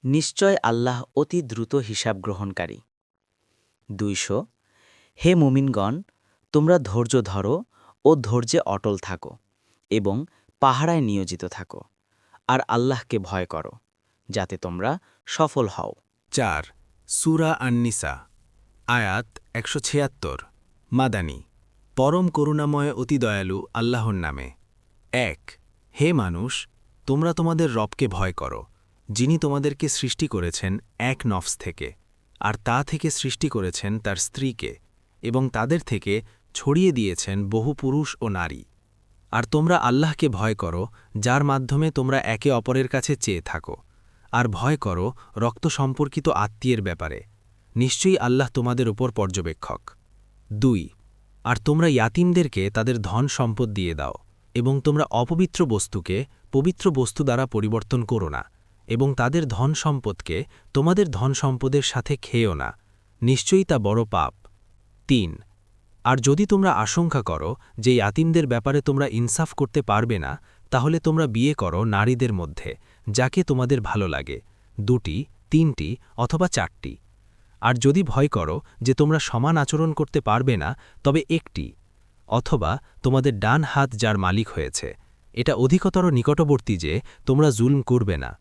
নিশ্চয় আল্লাহ অতি দ্রুত হিসাব গ্রহণকারী। 200 হে মুমিনগণ, তোমরা ধৈর্য ধরো ও ধৈর্যে অটল থাকো এবং পাহারায় নিয়োজিত থাকো, আর আল্লাহকে ভয় করো, যাতে তোমরা সফল হও। 4 সূরা আন-নিসা আয়াত 176 মাদানী পরম করুণাময় অতি দয়ালু আল্লাহর নামে। 1 হে মানুষ, তোমরা তোমাদের রবকে ভয় করো, যিনি তোমাদেরকে সৃষ্টি করেছেন এক নফস থেকে, আর তা থেকে সৃষ্টি করেছেন তার স্ত্রীকে, এবং তাদের থেকে ছড়িয়ে দিয়েছেন বহু পুরুষ ও নারী। আর তোমরা আল্লাহকে ভয় করো, যার মাধ্যমে তোমরা একে অপরের কাছে চেয়ে থাকো, আর ভয় করো রক্ত সম্পর্কিত আত্মীয়ের ব্যাপারে। নিশ্চয়ই আল্লাহ তোমাদের উপর পর্যবেক্ষক। 2 আর তোমরা ইয়াতিমদেরকে তাদের ধন সম্পদ দিয়ে দাও, এবং তোমরা অপবিত্র বস্তুকে পবিত্র বস্তু দ্বারা পরিবর্তন করো না, এবং তাদের ধন সম্পদকে তোমাদের ধন সম্পদের সাথে খেয়েও না, নিশ্চয়ই তা বড় পাপ। 3 আর যদি তোমরা আশঙ্কা করো যে ইয়াতিমদের ব্যাপারে তোমরা ইনসাফ করতে পারবে না, তাহলে তোমরা বিয়ে করো নারীদের মধ্যে যাকে তোমাদের ভালো লাগে, 2টি, 3টি অথবা 4টি। আর যদি ভয় করো যে তোমরা সমান আচরণ করতে পারবে না, তবে একটি, অথবা তোমাদের ডান হাত যার মালিক হয়েছে, এটা অধিকতর নিকটবর্তী যে তোমরা জুলম করবে না।